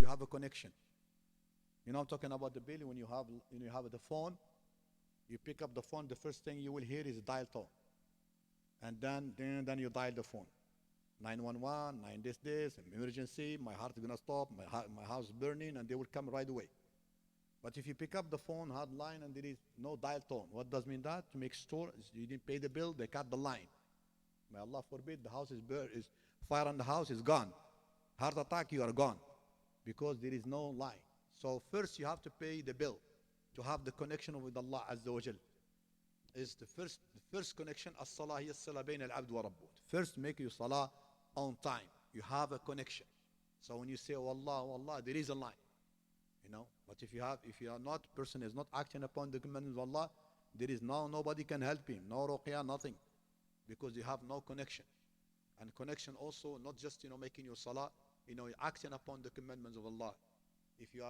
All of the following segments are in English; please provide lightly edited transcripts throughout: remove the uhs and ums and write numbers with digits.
have a connection. You know I'm talking about the bill when you have the phone, you pick up the phone, the first thing you will hear is dial tone. And then you dial the phone. 911, 9 this, emergency, my heart is gonna stop, my house is burning, and they will come right away. But if you pick up the phone hotline and there is no dial tone, what does mean that? To make sure you didn't pay the bill, they cut the line. May Allah forbid the house is fire on the house is gone. Heart attack, you are gone. Because there is no line. So first you have to pay the bill to have the connection with Allah Azza wa Jal. Is the first connection as-salah hiya as-salah bayna al-abd wa rabbuh. First make your salah on time. You have a connection. So when you say wallah, wallah, there is a line. You know, but if you are not, person is not acting upon the commandments of Allah, there is nobody can help him, no ruqya, nothing, because you have no connection. And connection also not just making your salah, acting upon the commandments of Allah. If you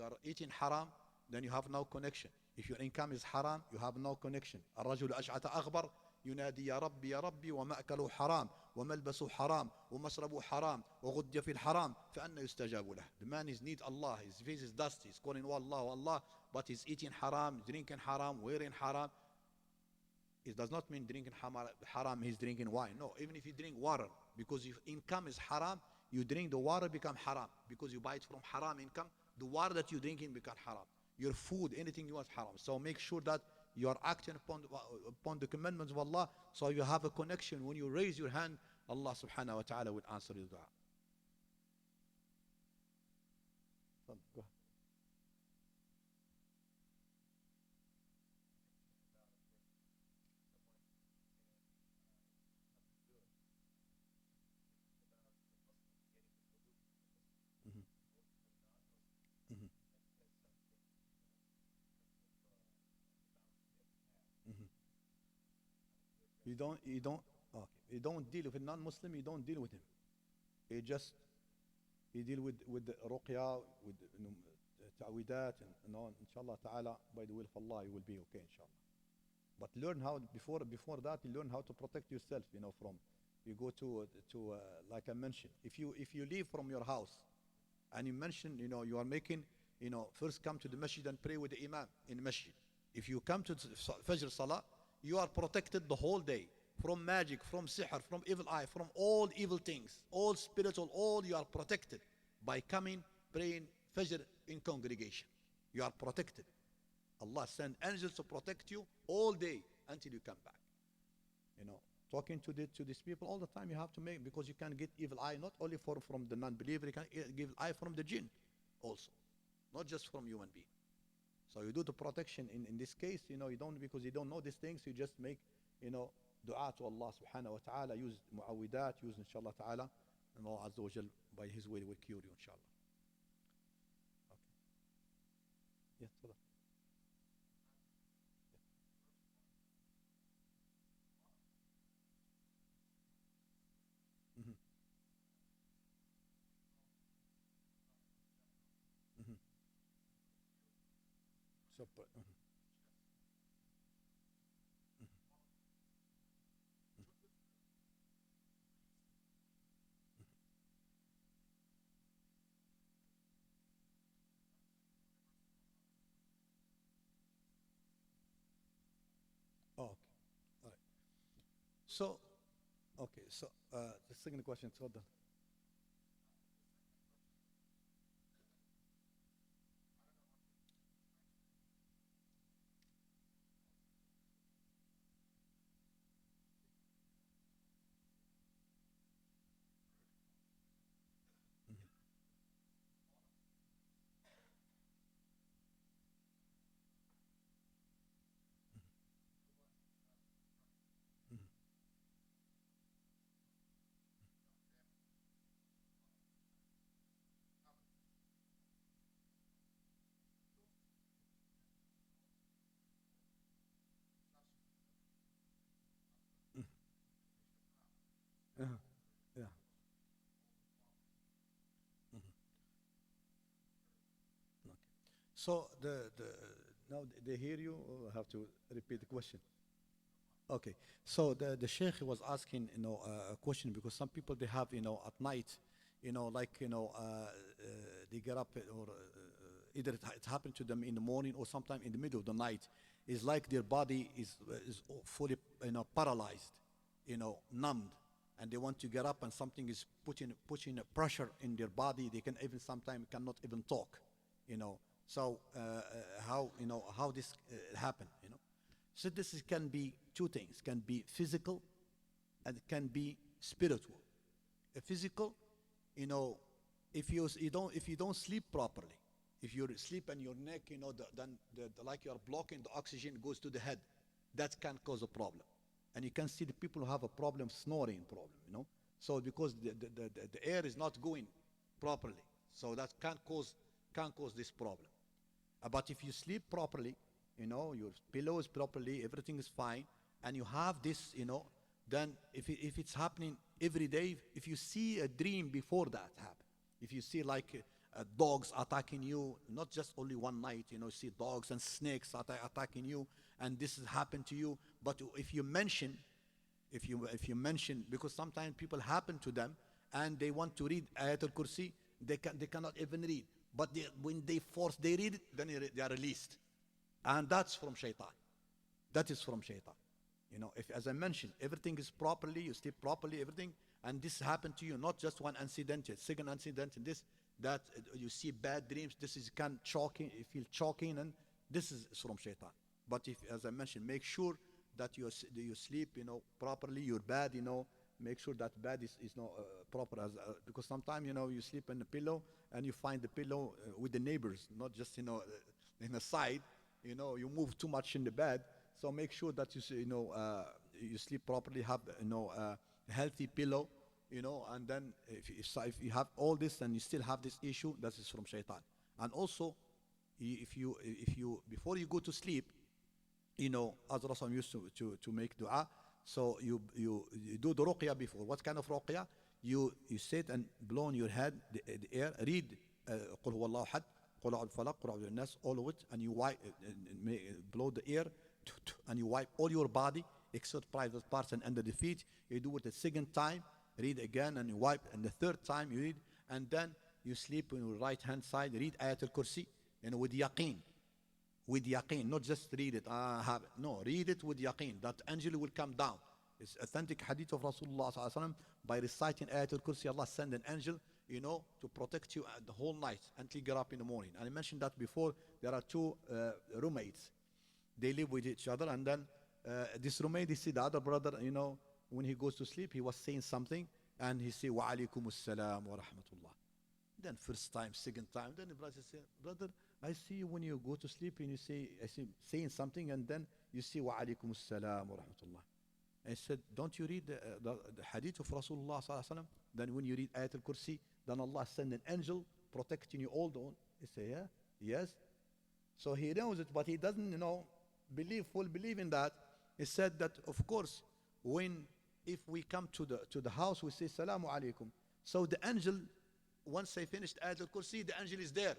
are eating haram, then you have no connection. If your income is haram, you have no connection. الرجل أشعث أغبر ينادي يا ربي يا ربي ومأكله حرام وملبسه حرام ومشربه حرام وغذي في الحرام فأنى يستجاب له. The man needs Allah, his face is dusty, he's calling Allah, Allah, but he's eating haram, drinking haram, wearing haram. It does not mean drinking haram, he's drinking wine. No, even if you drink water, because if income is haram, you drink the water become haram. Because you buy it from haram income, the water that you drinking become haram. Your food, anything you want haram. So make sure that you are acting upon the commandments of Allah, so you have a connection. When you raise your hand, Allah subhanahu wa ta'ala will answer your dua. Go ahead. Mhm, mhm, mhm. Okay. You don't deal with a non-Muslim, you don't deal with him. You just you deal with the ruqya, with ta'widat, and inshallah ta'ala, by the will of Allah, you will be okay, inshallah. But learn how, before that, you learn how to protect yourself, from, you go to like I mentioned, if you leave from your house, and you mention, you are making, first come to the masjid and pray with the imam in the masjid. If you come to the Fajr Salah, you are protected the whole day from magic, from sihr, from evil eye, from all evil things, all spiritual, all you are protected by coming, praying Fajr in congregation. You are protected. Allah sent angels to protect you all day until you come back. Talking to these people all the time, you have to make, because you can get evil eye not only from the non-believer, you can get evil eye from the jinn also, not just from human being. So you do the protection in this case, you don't, because you don't know these things, you just make, dua to Allah subhanahu wa ta'ala, use mu'awidat, use inshallah ta'ala, and Allah Azza wa Jal by His will will cure you inshallah. Okay. Yes, brother. Mhm, mhm. So, mhm, mhm, mhm. Oh, okay. All right. So, okay. So, the second question, تفضل. Mhm, mhm, mhm. Uh-huh. Yeah. Mhm. Okay. So now they hear you, or I have to repeat the question? Okay. So the sheikh was asking, a question, because some people they have, at night, like, they get up or either it happened to them in the morning or sometime in the middle of the night. It's like their body is fully paralyzed, numbed, and they want to get up and something is pushing a pressure in their body. They can even sometimes cannot even talk, So how this happen. So can be two things: can be physical, and it can be spiritual. A physical, if you don't sleep properly, if you sleep and your neck, like you are blocking the oxygen goes to the head, that can cause a problem. And you can see the people who have a problem, snoring problem. So because the air is not going properly, so that can cause this problem. But if you sleep properly, your pillow is properly, everything is fine, and you have this, then if it's happening every day, if you see a dream before that happen, if you see like dogs attacking you, not just only one night, see dogs and snakes attacking you, and this has happened to you. But if you mention, because sometimes people happen to them and they want to read Ayatul Kursi, they cannot even read. But when they read it, then they are released, and that's from shaitan. That is from shaitan. If, as I mentioned, everything is properly, you sleep properly, everything, and this happened to you, not just one incident, second incident, that you see bad dreams, this is kind of choking, you feel choking, and this is from shaitan. But if, as I mentioned, make sure that you sleep, properly, your bed, make sure that bed is not proper, because sometimes, you sleep in the pillow and you find the pillow with the neighbors, not just, in the side, you move too much in the bed. So make sure that you sleep properly, have a healthy pillow, and then if you have all this and you still have this issue, that is from shaitan. And also, if you before you go to sleep, as Rasul used to make dua, so you do the ruqya before. What kind of ruqya? You sit and blow on your head the air, read قل هو الله أحد, قل أعوذ بالفلق, قل أعوذ بالناس, all of it, and you wipe, blow the air, and you wipe all your body except private parts and under the feet. You do it the second time, read again, and you wipe, and the third time you read, and then you sleep on your right hand side, read Ayatul Kursi, with yaqeen. With yaqeen, not just read it, have it. No, read it with yaqeen, that angel will come down. It's authentic hadith of Rasulullah sallallahu alaihi wasallam. By reciting Ayatul Kursi, Allah send an angel, to protect you the whole night until you get up in the morning. And I mentioned that before. There are two roommates. They live with each other, and then this roommate, he see the other brother, when he goes to sleep, he was saying something, and he say, wa alaikum assalam wa rahmatullah. Then first time, second time, then the brother say, brother, I see when you go to sleep and you say, I see saying something, and then you say, wa alaikum assalam wa rahmatullah. I said, don't you read the hadith of Rasulullah sallallahu alaihi wasallam? Then when you read Ayatul Kursi, then Allah send an angel protecting you all the way. He say, yeah, yes. So he knows it, but he doesn't, full believe in that. He said that, of course, if we come to the house, we say, Salamu alaikum. So the angel, once I finished Ayatul Kursi, the angel is there.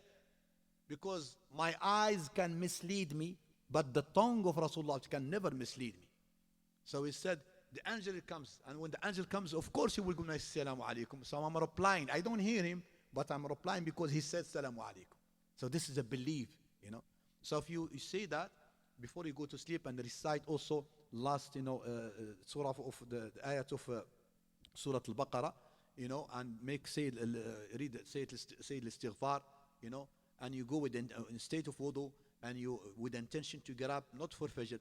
Because my eyes can mislead me, but the tongue of Rasulullah can never mislead me. So he said, the angel comes, and when the angel comes, of course he will go, Assalamu alaikum. So I'm replying. I don't hear him, but I'm replying because he said, Assalamu alaikum. So this is a belief, So if you say that before you go to sleep, and recite also last, surah of the ayat of Surah Al-Baqarah, and read say al-istighfar, and you go in state of wudu, and you with intention to get up, not for fajr,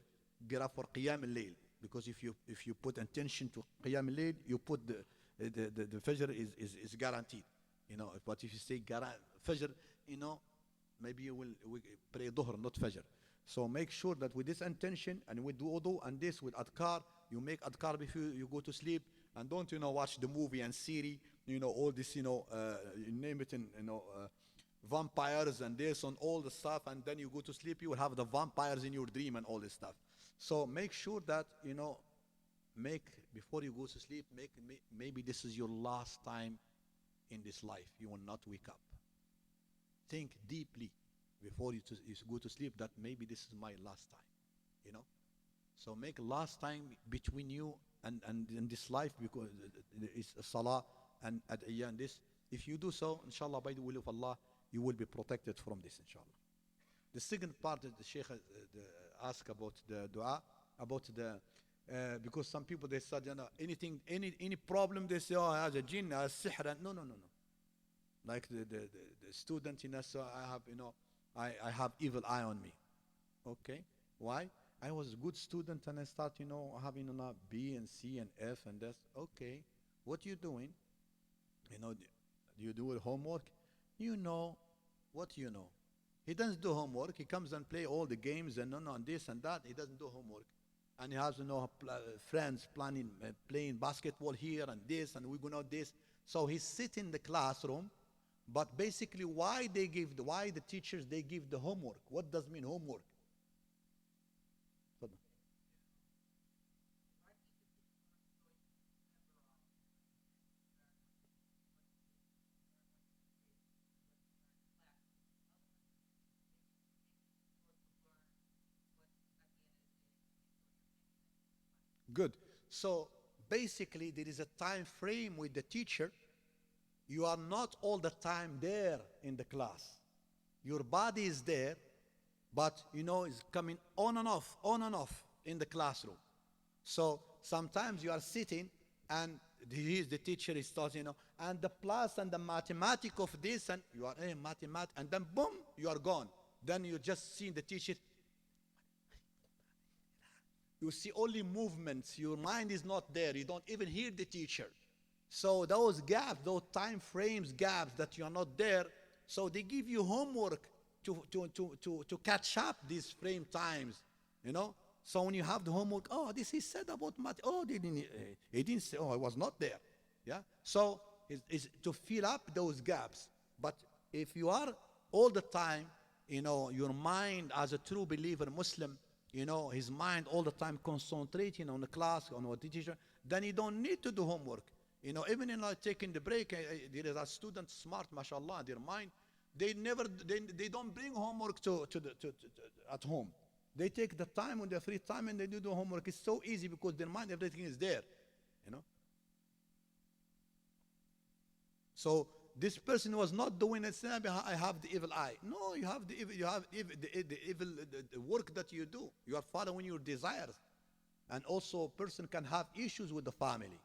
get up for qiyam al-layl. Because if you put intention to qiyam al-layl, you put the fajr is guaranteed, But if you say fajr, maybe you will pray dhuhr, not fajr. So make sure that with this intention and with wudu and this with adkar, you make adkar before you go to sleep, and don't watch the movie and series, all this, you name it, in vampires and this and all the stuff, and then you go to sleep, you will have the vampires in your dream and all this stuff. So make sure that before you go to sleep, maybe this is your last time in this life. You will not wake up. Think deeply before you go to sleep that maybe this is my last time. So make last time between you and in this life, because it's salah and ad'iyah and this. If you do so, inshallah, by the will of Allah, you will be protected from this, inshallah. The second part that the Sheikh asked about the dua, about the because some people they said, anything, any problem, they say, oh, I have a jinn, I have sihr. No, no, no, no. Like the student, so I have, I have evil eye on me. Okay, why? I was a good student and I start, having B and C and F and that's okay. What you doing? Do you do homework? You know what you know. He doesn't do homework. He comes and play all the games and and this and that. He doesn't do homework. And he has friends playing basketball here and this and we're gonna this. So he sit in the classroom, but basically why the teachers they give the homework? What does mean homework? Good. So basically, there is a time frame with the teacher. You are not all the time there in the class. Your body is there, but it's coming on and off in the classroom. So sometimes you are sitting and the teacher is taught, and the plus and the mathematics of this, and you are in mathematics, and then boom, you are gone. Then you just see the teacher. You see only movements. Your mind is not there. You don't even hear the teacher. So those gaps, those time frames, gaps that you are not there, so they give you homework to catch up these frame times, So when you have the homework, oh, this is said about math. Oh, he didn't say, oh, I was not there. Yeah. So it's to fill up those gaps. But if you are all the time, your mind as a true believer Muslim, his mind all the time concentrating on the class, on what the teacher, then you don't need to do homework. Even in taking the break, there is a student smart, mashallah, their mind, they don't bring homework at home. They take the time on their free time and they do the homework. It's so easy because their mind, everything is there. So this person was not doing it. I have the evil eye. No, you have the evil the work that you do. You are following your desires, and also a person can have issues with the family.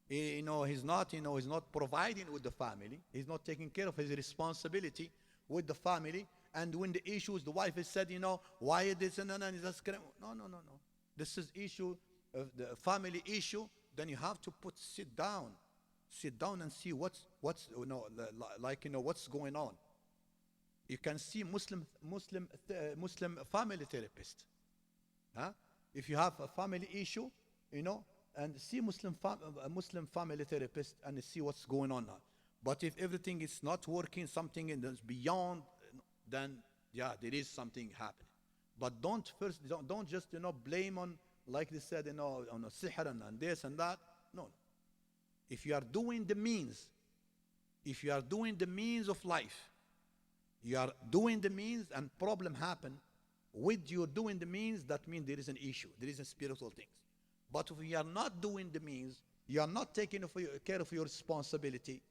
He's not providing with the family. He's not taking care of his responsibility with the family. And when the issues, the wife has said, why this and no. This is issue of the family issue. Then you have to sit down and see what's going on. You can see Muslim family therapist. If you have a family issue, and see Muslim family therapist and see what's going on now. But if everything is not working, something is beyond, then yeah, there is something happening. But don't just blame on, like they said, on a sihr and this and that. No. If you are doing the means, of life, you are doing the means and problem happen with you doing the means, that means there is an issue, there is a spiritual things. But if you are not doing the means, you are not taking care of your responsibility,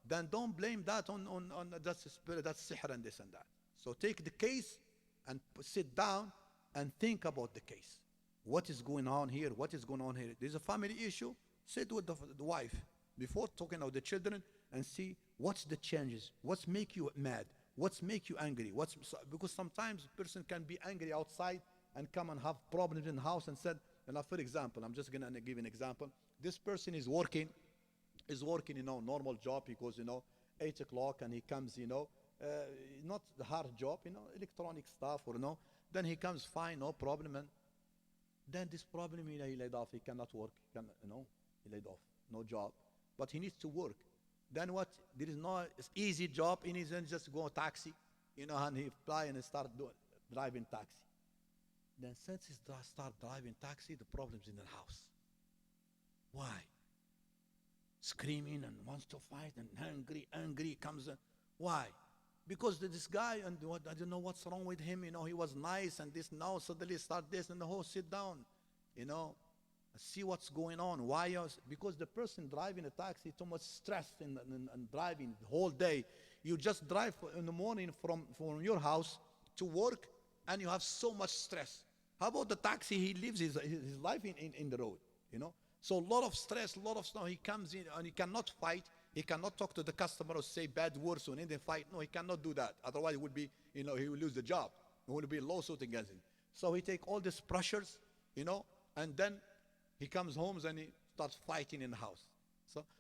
then don't blame that on that spirit, that sihr and this and that. So take the case and sit down and think about the case. What is going on here? What is going on here? There's a family issue. Sit with the wife before talking about the children and see what's the changes, what's make you mad, what's make you angry, because sometimes a person can be angry outside and come and have problems in the house and said, for example, I'm just gonna give an example. This person is working, normal job. He goes, 8 o'clock and he comes, not the hard job, electronic stuff then he comes fine, no problem, and then this problem, he laid off, he cannot work, he laid off, no job, but he needs to work. Then what? There is no easy job, he needs to just go taxi, and he apply and start driving taxi. Then since he start driving taxi, the problem's in the house. Why? Screaming and wants to fight and angry comes. Why? Because this guy, and I don't know what's wrong with him, he was nice and this, now suddenly start this and the whole sit down, see what's going on. Why? Because the person driving a taxi too much stress in driving the whole day. You just drive in the morning from your house to work, and you have so much stress. How about the taxi? He lives his life in the road, you know. So a lot of stress, a lot of stuff. He comes in and he cannot fight. He cannot talk to the customer or say bad words when they fight. No, he cannot do that. Otherwise, it would be, you know, he will lose the job. It will be a lawsuit against him. So he take all these pressures, you know, and then he comes home and he starts fighting in the house.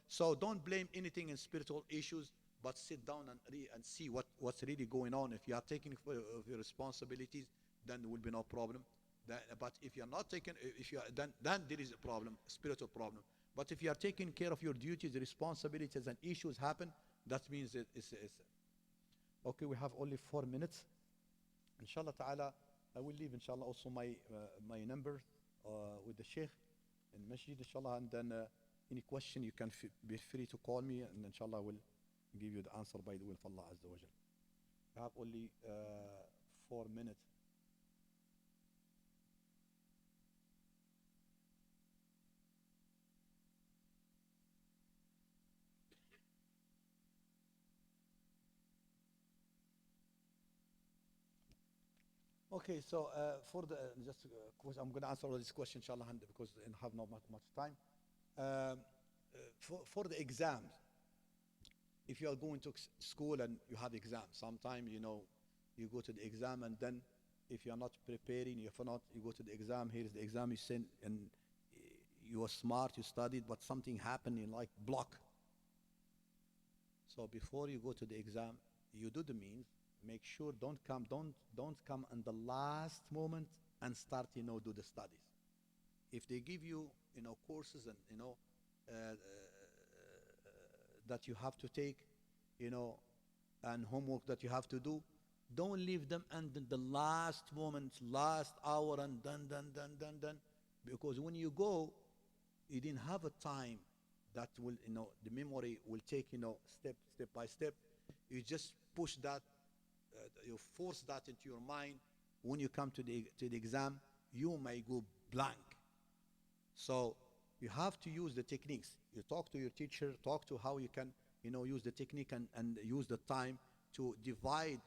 So don't blame anything in spiritual issues, but sit down and see what's really going on. If you are taking your responsibilities, then there will be no problem. But if you are not taking, if you are, then there is a problem, a spiritual problem. But if you are taking care of your duties, responsibilities, and issues happen, that means it's okay. We have only 4 minutes. Inshallah ta'ala, I will leave inshallah also my number with the Sheikh in Masjid inshallah, and then any question you can be free to call me, and inshallah I will give you the answer by the will of Allah Azza wa Jal. We have only 4 minutes. Okay, so for the just I'm going to answer all these questions, inshallah, because I have not much time. For the exams, if you are going to school and you have exams, sometimes you know you go to the exam, and then if you are not preparing, if not, you go to the exam. Here is the exam you sent, and you are smart, you studied, but something happened, you like block. So before you go to the exam, you do the means. Make sure don't come in the last moment and start, you know, do the studies. If they give you, you know, courses and, you know, that you have to take, you know, and homework that you have to do, don't leave them until the last moment, last hour, and done. Because when you go, you didn't have a time that will, you know, the memory will take, you know, step by step. You just push that, you force that into your mind. When you come to the exam, you may go blank. So you have to use the techniques. You talk to your teacher, talk to how you can, you know, use the technique and use the time to divide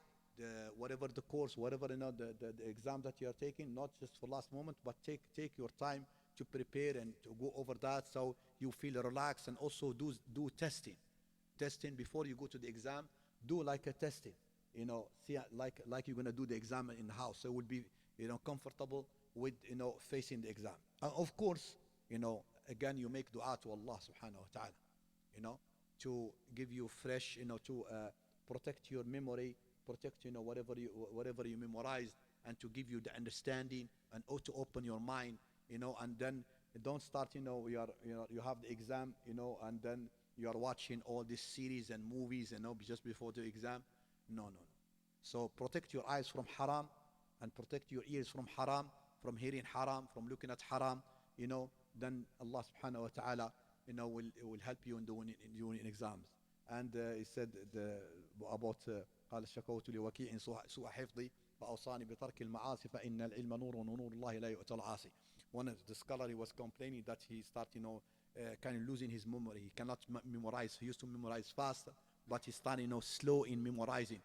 whatever the course, whatever, you know, the exam that you are taking, not just for last moment, but take your time to prepare and to go over that, so you feel relaxed. And also do testing before you go to the exam. Do like a testing, you know, see like you're gonna do the exam in the house, so it will be, you know, comfortable with, you know, facing the exam. Of course, you know, again, you make dua to Allah subhanahu wa ta'ala, you know, to give you fresh, you know, to protect your memory, protect, you know, whatever you memorized, and to give you the understanding, and to open your mind, you know. And then don't start, you know, you have the exam, you know, and then you are watching all these series and movies, you know, just before the exam. No. So protect your eyes from haram, and protect your ears from haram, from hearing haram, from looking at haram, you know. Then Allah subhanahu wa ta'ala, you know, will help you in doing exams. And he said about قال شكوت لوكيع سوء حفظي فأوصاني بترك المعاصي فإن العلم نور ونور الله لا يؤتى العاصي. One of the scholar was complaining that he started, you know, kind of losing his memory. He cannot memorize. He used to memorize fast, but he's starting, you know, slow in memorizing.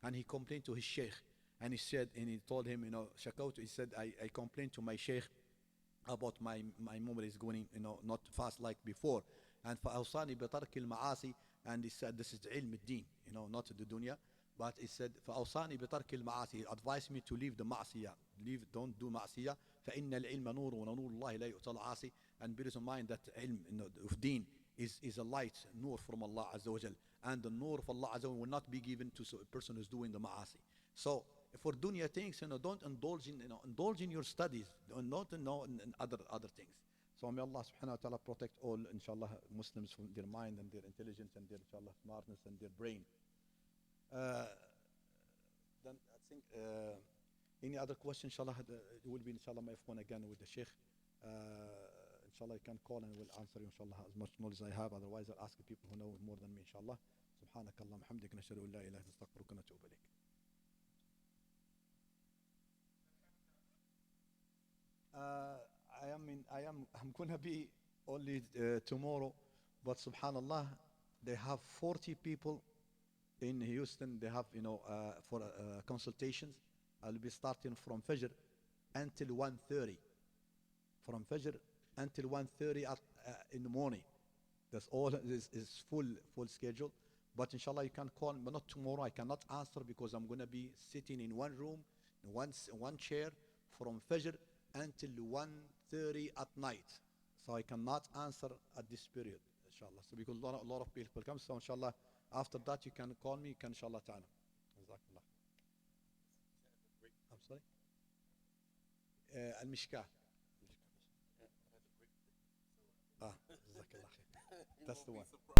And he complained to his sheikh, and he said, and he told him, you know, شكوت. He said, I complained to my sheikh about my memory is going, you know, not fast like before. And فأوصاني بترك المعاصي, and he said this is علم الدين, you know, not the dunya. But he said فأوصاني بترك المعاصي, he advised me to leave the معصية, don't do معصية. فإن العلم نور ونور الله لا يؤتى العاصي. And bear in mind that ilm, you know, of deen is a light, nur from Allah Azza wa Jal. And the nur of Allah Azza wa Jal will not be given to a person who's doing the ma'asi. So for dunya things, you know, don't indulge in your studies, not in other things. So may Allah subhanahu wa ta'ala protect all, inshallah, Muslims from their mind and their intelligence and their, inshallah, smartness and their brain. Then I think any other question, inshallah, it will be, inshallah, my phone again with the Sheikh. Inshallah, you can call and we'll answer you, inshallah, as much knowledge as I have. Otherwise, I'll ask people who know more than me, inshallah. سبحانك اللهم وبحمدك نشهد ان لا اله الا انت نستغفرك ونتوب اليك. I'm gonna be only tomorrow, but subhanallah, they have 40 people in Houston, they have, for consultations. I'll be starting from Fajr until 1:30. From Fajr until 1:30 in the morning. That's all is full schedule. But inshallah, you can call, but not tomorrow. I cannot answer because I'm gonna be sitting in one room, in one chair, from Fajr until 1:30 at night. So I cannot answer at this period, inshallah. So because a lot of people come, so inshallah, after that you can call me, you can inshallah ta'ala. Jazakallah. I'm sorry. Al-Mishkah. Ah, Jazakallah khair. That's the one.